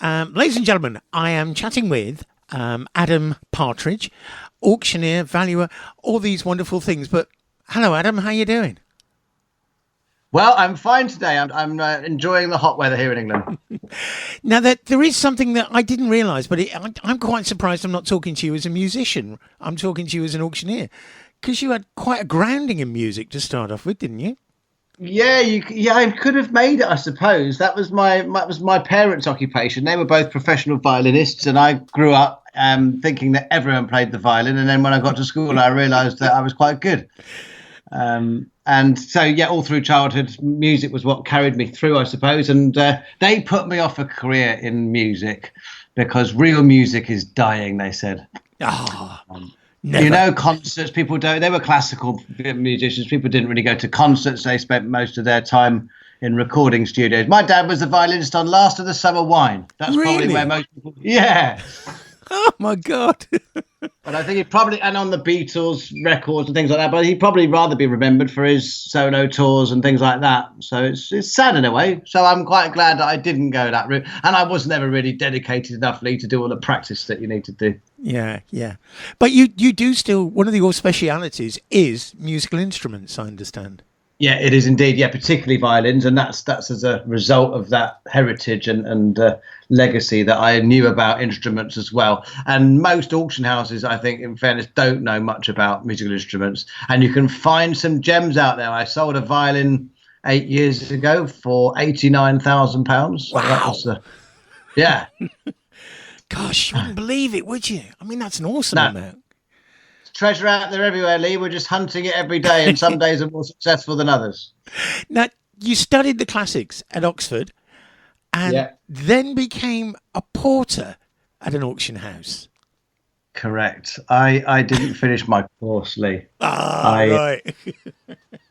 Ladies and gentlemen, I am chatting with Adam Partridge, auctioneer, valuer, all these wonderful things. But hello, Adam, how you doing? Well, I'm fine today. I'm enjoying the hot weather here in England. Now, there is something that I didn't realise, but I'm quite surprised I'm not talking to you as a musician. I'm talking to you as an auctioneer, because you had quite a grounding in music to start off with, didn't you? Yeah, I could have made it, I suppose. That was my parents' occupation. They were both professional violinists, and I grew up thinking that everyone played the violin. And then when I got to school, I realised that I was quite good. And so, yeah, all through childhood, music was what carried me through, I suppose. And they put me off a career in music because real music is dying, they said. Ah, never. Concerts, they were classical musicians. People didn't really go to concerts. They spent most of their time in recording studios. My dad was the violinist on Last of the Summer Wine. That's Really? probably where most people, yeah. Oh, my God. But I think he'd probably, and on the Beatles records and things like that, but he'd probably rather be remembered for his solo tours and things like that. So it's sad in a way. So I'm quite glad that I didn't go that route. And I was never really dedicated enough, Lee, to do all the practice that you need to do. Yeah, yeah. But you do still, one of your specialities is musical instruments, I understand. Yeah, it is indeed. Yeah, particularly violins, and that's as a result of that heritage and legacy that I knew about instruments as well. And most auction houses, I think, in fairness, don't know much about musical instruments. And you can find some gems out there. I sold a violin 8 years ago for £89,000. Wow. Yeah. Gosh, you wouldn't believe it, would you? I mean, that's an awesome amount. Treasure out there everywhere, Lee. We're just hunting it every day, and some days are more successful than others. Now, you studied the classics at Oxford and then became a porter at an auction house. Correct. I didn't finish my course, Lee. Right.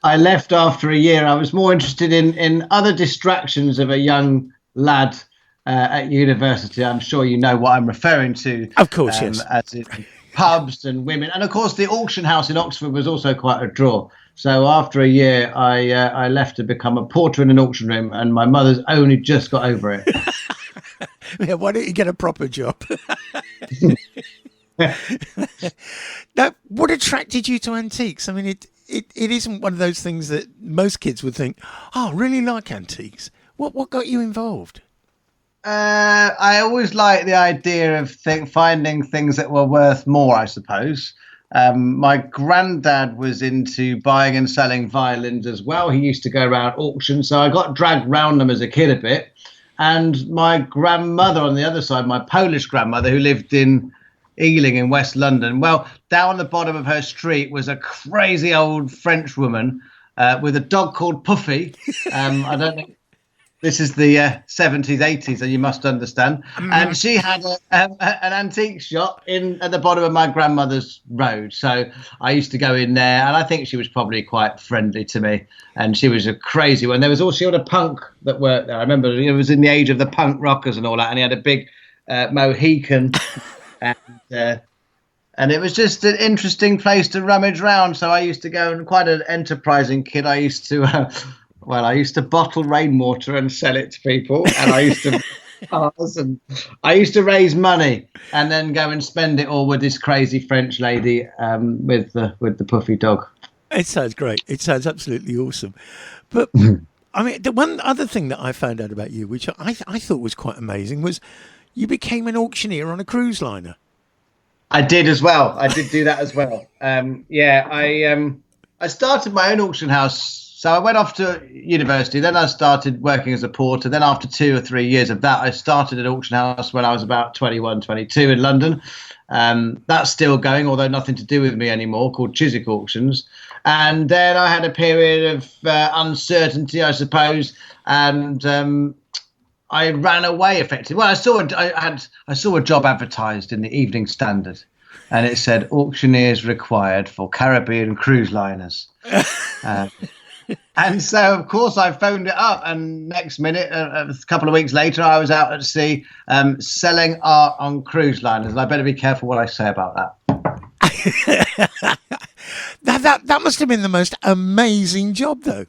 I left after a year. I was more interested in other distractions of a young lad at university. I'm sure you know what I'm referring to. Of course, yes. As in pubs and women. And, of course, the auction house in Oxford was also quite a draw. So after a year, I left to become a porter in an auction room, and my mother's only just got over it. Yeah, why don't you get a proper job? Now, what attracted you to antiques? I mean, it isn't one of those things that most kids would think, oh, I really like antiques. What got you involved? I always liked the idea of finding things that were worth more, I suppose. My granddad was into buying and selling violins as well. He used to go around auctions, so I got dragged round them as a kid a bit. And my grandmother on the other side, my Polish grandmother, who lived in Ealing in West London, well, down the bottom of her street was a crazy old French woman with a dog called Puffy. I don't know. This is the 70s, 80s, and you must understand. And she had an antique shop at the bottom of my grandmother's road. So I used to go in there, and I think she was probably quite friendly to me. And she was a crazy one. There was also a punk that worked there. I remember it was in the age of the punk rockers and all that, and he had a big Mohican. And it was just an interesting place to rummage around. So I used to go, and quite an enterprising kid. I used to bottle rainwater and sell it to people, and I used to raise money and then go and spend it all with this crazy French lady with the puffy dog. It sounds great. It sounds absolutely awesome. But I mean, the one other thing that I found out about you, which I thought was quite amazing, was you became an auctioneer on a cruise liner. I did as well. I did do that as well. I started my own auction house. So I went off to university, then I started working as a porter. Then after 2 or 3 years of that, I started an auction house when I was about 21, 22 in London. That's still going, although nothing to do with me anymore, called Chiswick Auctions. And then I had a period of uncertainty, I suppose, and I ran away effectively. Well, I saw a job advertised in the Evening Standard, and it said auctioneers required for Caribbean cruise liners. And so, of course, I phoned it up, and next minute, a couple of weeks later, I was out at sea selling art on cruise liners. And I better be careful what I say about that. That must have been the most amazing job, though.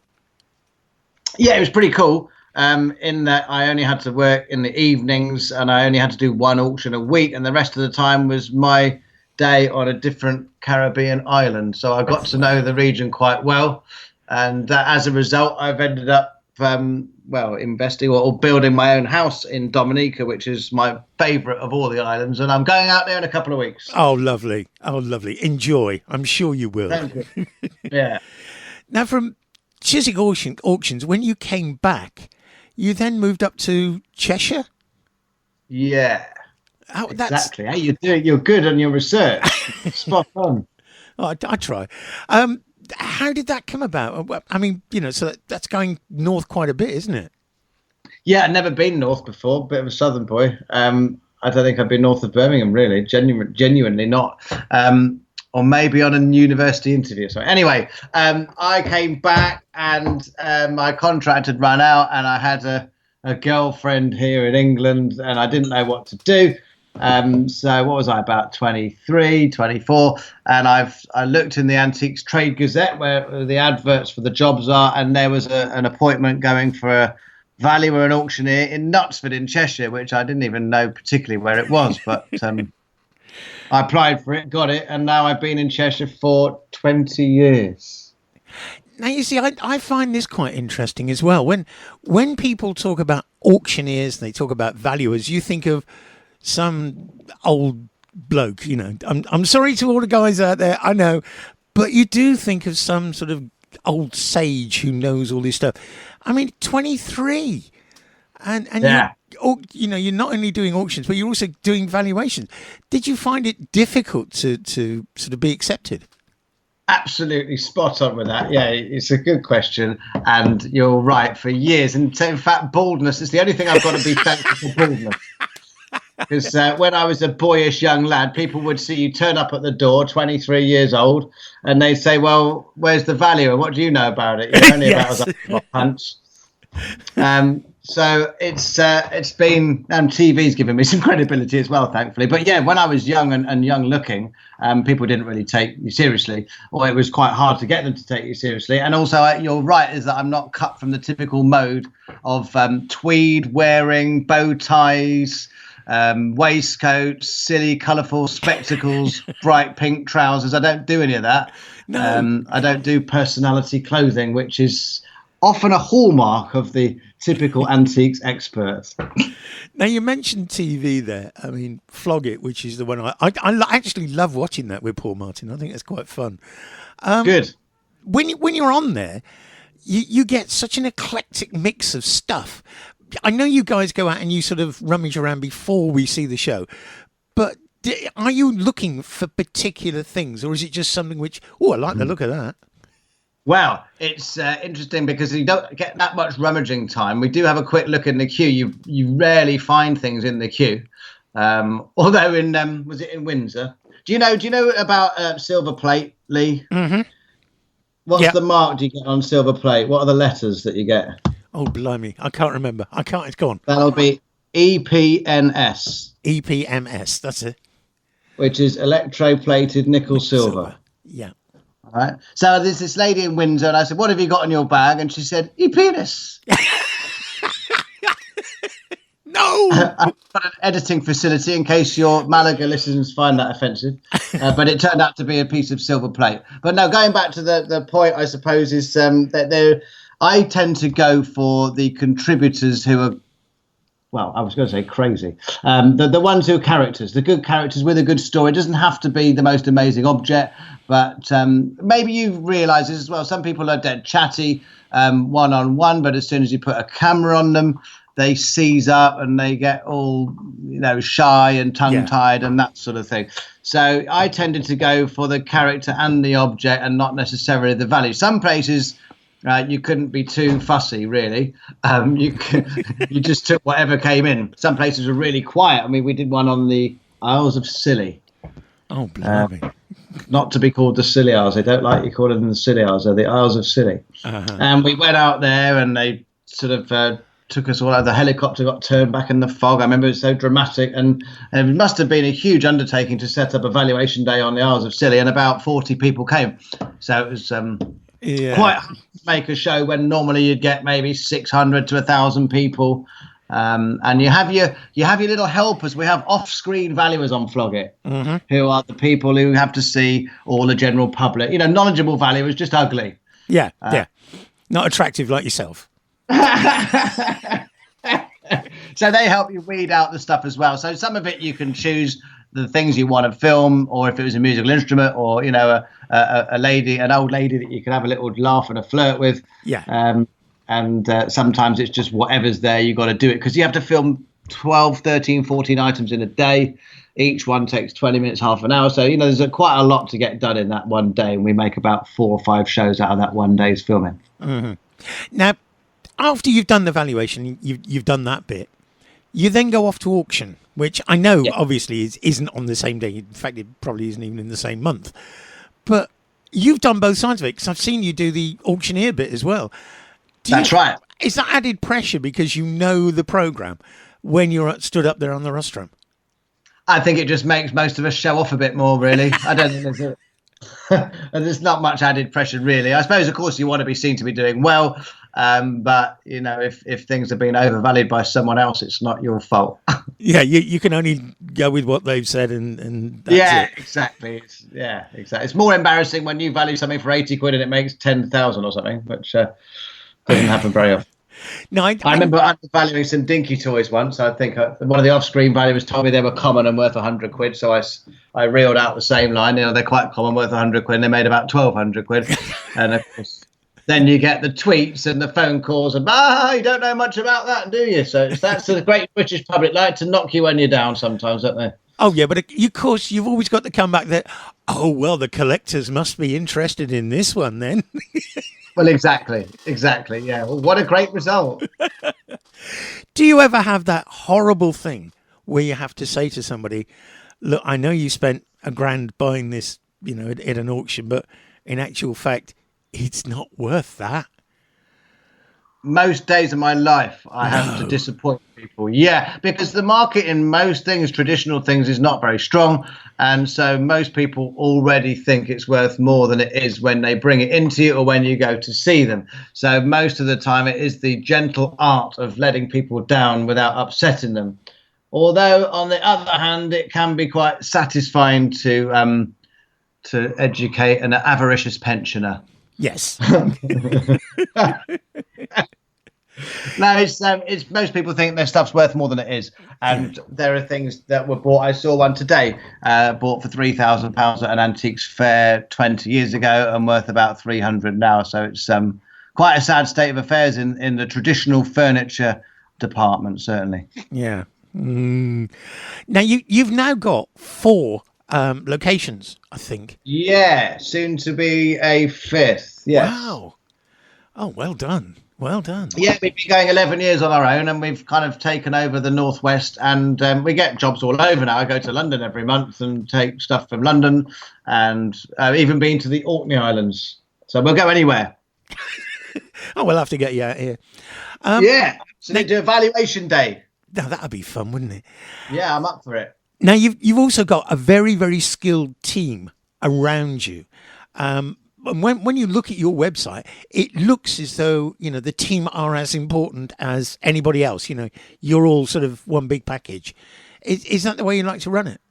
Yeah, it was pretty cool. in that I only had to work in the evenings and I only had to do one auction a week, and the rest of the time was my day on a different Caribbean island. So I got to know the region quite well, and as a result, I've ended up investing or building my own house in Dominica, which is my favourite of all the islands, and I'm going out there in a couple of weeks. Oh, lovely. Oh, lovely. Enjoy. I'm sure you will. Thank you. Yeah. Now, from Chiswick auctions, when you came back, you then moved up to Cheshire? Yeah. Oh, exactly. Hey, you're doing. You're good on your research. Spot on. Oh, I try. How did that come about? I mean, so that's going north quite a bit, isn't it? Yeah, I'd never been north before. Bit of a southern boy. I don't think I've been north of Birmingham, really. Genuinely not. Or maybe on a university interview. So anyway, I came back and my contract had run out, and I had a girlfriend here in England, and I didn't know what to do. So what was I, about 23, 24, and I looked in the Antiques Trade Gazette where the adverts for the jobs are, and there was an appointment going for a valuer and auctioneer in Knutsford in Cheshire, which I didn't even know particularly where it was, but I applied for it, got it, and now I've been in Cheshire for 20 years. Now, you see, I find this quite interesting as well. When people talk about auctioneers, they talk about valuers, you think of some old bloke, I'm sorry to all the guys out there, I know, but you do think of some sort of old sage who knows all this stuff. I mean, 23, and yeah. You're not only doing auctions, but you're also doing valuations. Did you find it difficult to sort of be accepted? Absolutely spot on with that. Yeah, it's a good question, and you're right. For years, and in fact, baldness is the only thing I've got to be thankful for. Baldness. Because when I was a boyish young lad, people would see you turn up at the door, 23 years old, and they'd say, "Well, where's the valuer? What do you know about it? You're only Yes. about as punch." So it's been, TV's given me some credibility as well, thankfully. But yeah, when I was young and young looking, people didn't really take you seriously, or it was quite hard to get them to take you seriously. And also, you're right, is that I'm not cut from the typical mode of tweed wearing, bow ties, waistcoats, silly, colourful spectacles, bright pink trousers. I don't do any of that. No. I don't do personality clothing, which is often a hallmark of the typical antiques expert. Now, you mentioned TV there. I mean, Flog It, which is the one I actually love watching that with Paul Martin. I think it's quite fun. Good. When you're on there, you get such an eclectic mix of stuff. I know you guys go out and you sort of rummage around before we see the show, but are you looking for particular things, or is it just something which, I like the look of that? Well, it's interesting because you don't get that much rummaging time. We do have a quick look in the queue. You rarely find things in the queue. Although was it in Windsor? Do you know about silver plate, Lee? Mm-hmm. What's the mark do you get on silver plate? What are the letters that you get? Oh, blimey. I can't remember. It's gone. That'll be EPNS. EPMS, that's it. Which is electroplated nickel silver. Yeah. All right. So there's this lady in Windsor, and I said, "What have you got in your bag?" And she said, "E-penis." No. I've got an editing facility in case your Malaga listeners find that offensive, but it turned out to be a piece of silver plate. But no, going back to the point, I suppose, is that I tend to go for the contributors who are, well, I was going to say crazy. The ones who are characters, the good characters with a good story. It doesn't have to be the most amazing object, but maybe you realise this as well. Some people are dead chatty one-on-one, but as soon as you put a camera on them, they seize up and they get all, shy and tongue-tied and that sort of thing. So I tended to go for the character and the object and not necessarily the value. Some places you couldn't be too fussy, really. You just took whatever came in. Some places were really quiet. I mean, we did one on the Isles of Scilly. Oh, blimey. Not to be called the Scilly Isles. They don't like you calling them the Scilly Isles. They're the Isles of Scilly. Uh-huh. And we went out there and they sort of took us all out. The helicopter got turned back in the fog. I remember it was so dramatic. And it must have been a huge undertaking to set up a valuation day on the Isles of Scilly. And about 40 people came. So it was... quite hard to make a show when normally you'd get maybe 600 to 1,000 people. And you have your little helpers. We have off-screen valuers on Flogget, who are the people who have to see all the general public. Knowledgeable valuers, just ugly. Yeah, not attractive like yourself. So they help you weed out the stuff as well. So some of it you can choose the things you want to film, or if it was a musical instrument, or an old lady that you can have a little laugh and a flirt with. Yeah. And sometimes it's just whatever's there, you got to do it, because you have to film 12, 13, 14 items in a day. Each one takes 20 minutes, half an hour. So, there's quite a lot to get done in that one day. And we make about 4 or 5 shows out of that one day's filming. Mm-hmm. Now, after you've done the valuation, you've done that bit, you then go off to auction, which I know obviously isn't on the same day. In fact, it probably isn't even in the same month. But you've done both sides of it, because I've seen you do the auctioneer bit as well. That's right. Is that added pressure because you know the programme when you're stood up there on the rostrum? I think it just makes most of us show off a bit more, really. I don't think there's not much added pressure, really. I suppose, of course, you want to be seen to be doing well. But, if things have been overvalued by someone else, it's not your fault. Yeah, you can only go with what they've said, and that's it. Exactly. Exactly. It's more embarrassing when you value something for 80 quid and it makes 10,000 or something, which doesn't happen very often. No, I remember undervaluing some dinky toys once. I think one of the off-screen valuers told me they were common and worth 100 quid. So I reeled out the same line. They're quite common, worth 100 quid. And they made about 1,200 quid. And of course, then you get the tweets and the phone calls and, you don't know much about that, do you? So that's the great British public like to knock you when you're down sometimes, don't they? Oh, yeah, but of course, you've always got to come back that, the collectors must be interested in this one then. Well, exactly. Yeah. Well, what a great result. Do you ever have that horrible thing where you have to say to somebody, look, I know you spent $1,000 buying this, at an auction, but in actual fact, it's not worth that? Most days of my life, I have to disappoint people. Yeah, because the market in most things, traditional things, is not very strong. And so most people already think it's worth more than it is when they bring it into you or when you go to see them. So most of the time, it is the gentle art of letting people down without upsetting them. Although, on the other hand, it can be quite satisfying to educate an avaricious pensioner. Yes. No, it's most people think their stuff's worth more than it is, and there are things that were bought. I saw one today, bought for £3,000 at an antiques fair 20 years ago, and worth about 300 now. So it's quite a sad state of affairs in the traditional furniture department, certainly. Yeah. Now you've now got 4 locations, I think. Yeah, soon to be a 5th. Yes. Wow. Oh, well done. Well done. Yeah, we've been going 11 years on our own, and we've kind of taken over the Northwest, and we get jobs all over now. I go to London every month and take stuff from London, and even been to the Orkney Islands. So we'll go anywhere. We'll have to get you out here. So they do a valuation day. Now, that'd be fun, wouldn't it? Yeah, I'm up for it. Now, you've also got a very, very skilled team around you. And when you look at your website, it looks as though, the team are as important as anybody else. You're all sort of one big package. Is that the way you like to run it?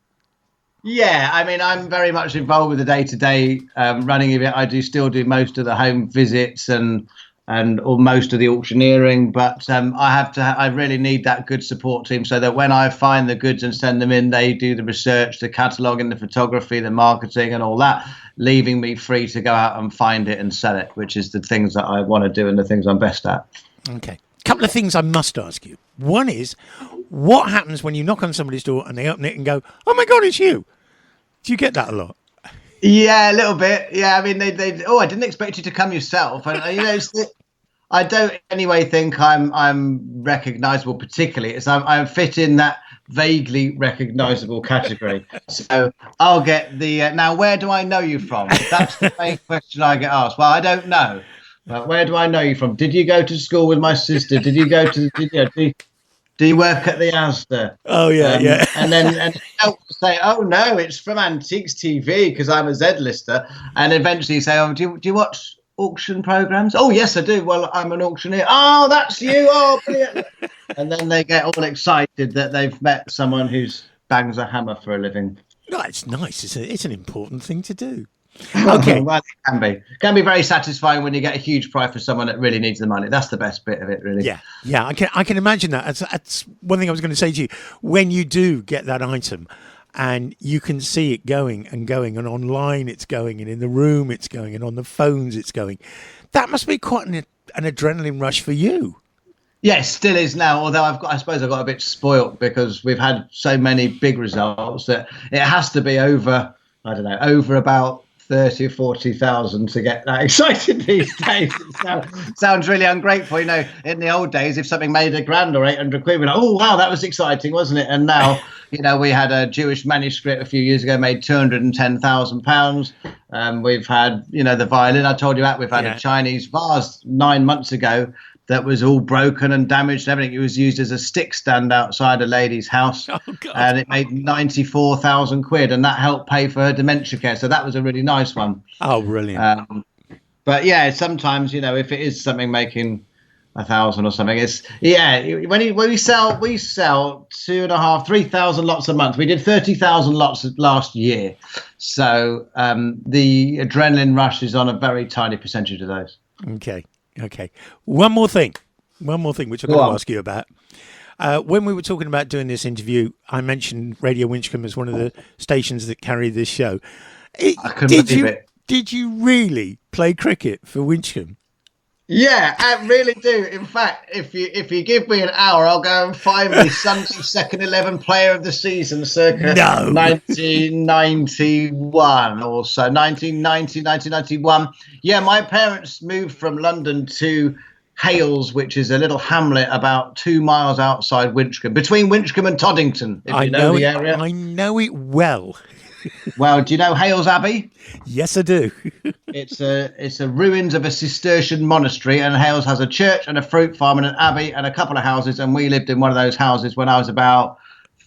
Yeah, I mean, I'm very much involved with the day-to-day running of it. I still do most of the home visits and or most of the auctioneering, but I really need that good support team, so that when I find the goods and send them in, they do the research, the cataloguing, the photography, the marketing and all that, leaving me free to go out and find it and sell it, which is the things that I want to do and the things I'm best at. Okay. Couple of things I must ask you. One is, what happens when you knock on somebody's door and they open it and go, oh my God, it's you? Do you get that a lot? Yeah, a little bit. Yeah, I mean, I didn't expect you to come yourself. And I don't anyway think I'm recognisable particularly. I fit in that vaguely recognisable category. So I'll get the now. Where do I know you from? That's the main question I get asked. Well, I don't know. But where do I know you from? Did you go to school with my sister? Did you go to? Do you work at the Asda? Oh, yeah, yeah. And then they'll say, oh, no, it's from Antiques TV because I'm a Z-lister. And eventually say, oh, do you watch auction programs? Oh, yes, I do. Well, I'm an auctioneer. Oh, that's you. Oh, brilliant. And then they get all excited that they've met someone who's bangs a hammer for a living. No, it's nice. It's an important thing to do. Okay. Well, it can be. It can be very satisfying when you get a huge prize for someone that really needs the money. That's the best bit of it, really. Yeah. I can imagine that. That's one thing I was going to say to you. When you do get that item, and you can see it going, and online it's going, and in the room it's going, and on the phones it's going, that must be quite an adrenaline rush for you. Yes, still is now. Although I suppose I got a bit spoilt because we've had so many big results that it has to be over. I don't know, over about 30 or 40,000 to get that excited these days. It sounds really ungrateful. You know, in the old days, if something made £1,000 or 800 quid, we're like, oh wow, that was exciting, wasn't it? And now, you know, we had a Jewish manuscript a few years ago made £210,000. We've had, you know, the violin I told you about. We've had a Chinese vase 9 months ago that was all broken and damaged and everything. It was used as a stick stand outside a lady's house. Oh, God. And it made 94,000 quid, and that helped pay for her dementia care. So that was a really nice one. Oh, brilliant. But yeah, sometimes, you know, if it is something making 1,000 or something, it's when we sell 2,500, 3,000 lots a month. We did 30,000 lots last year. So the adrenaline rush is on a very tiny percentage of those. Okay. One more thing, which I'm going to ask you about. When we were talking about doing this interview, I mentioned Radio Winchcombe as one of the stations that carry this show. I couldn't believe it. Did you really play cricket for Winchcombe? Yeah, I really do. In fact, if you give me an hour, I'll go and find me Sunday second 11 player of the season, circa 1991 or so, 1990, 1991. Yeah, my parents moved from London to Hales, which is a little hamlet about 2 miles outside Winchcombe, between Winchcombe and Toddington, if you know the area. I know it well. Well, do you know Hales Abbey? Yes, I do. It's a ruins of a Cistercian monastery, and Hales has a church and a fruit farm and an abbey and a couple of houses, and we lived in one of those houses when I was about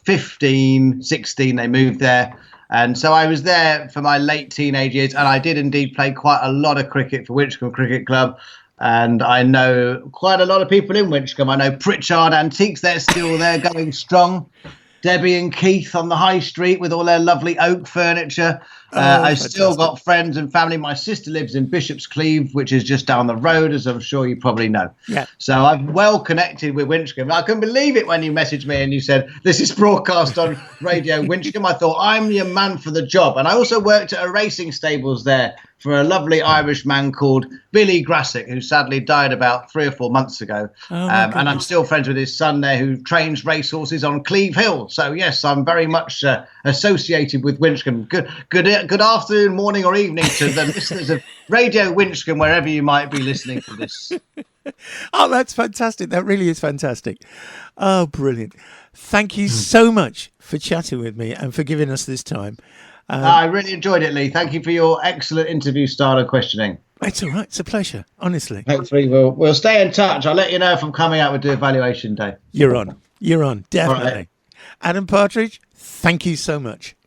15, 16. They moved there, and so I was there for my late teenage years, and I did indeed play quite a lot of cricket for Winchcombe Cricket Club. And I know quite a lot of people in Winchcombe. I know Pritchard Antiques, they're still there going strong. Debbie and Keith on the high street with all their lovely oak furniture. I've still got friends and family. My sister lives in Bishop's Cleeve, which is just down the road, as I'm sure you probably know. Yeah. So I'm well connected with Winchcombe. I couldn't believe it when you messaged me and you said, this is broadcast on Radio Winchcombe. I thought, I'm your man for the job. And I also worked at a racing stables there for a lovely Irish man called Billy Grassick, who sadly died about 3 or 4 months ago. And I'm still friends with his son there, who trains racehorses on Cleeve Hill. So, yes, I'm very much associated with Winchcombe. Good afternoon, morning or evening to the listeners of Radio Winchcombe, wherever you might be listening to this. Oh, that's fantastic. That really is fantastic. Oh, brilliant. Thank you so much for chatting with me and for giving us this time. I really enjoyed it, Lee. Thank you for your excellent interview style of questioning. It's all right. It's a pleasure, honestly. Hopefully we'll stay in touch. I'll let you know if I'm coming out with the Valuation Day. You're on, definitely. Right. Adam Partridge, thank you so much.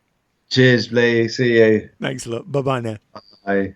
Cheers, Lee. See you. Thanks a lot. Bye-bye now. Bye.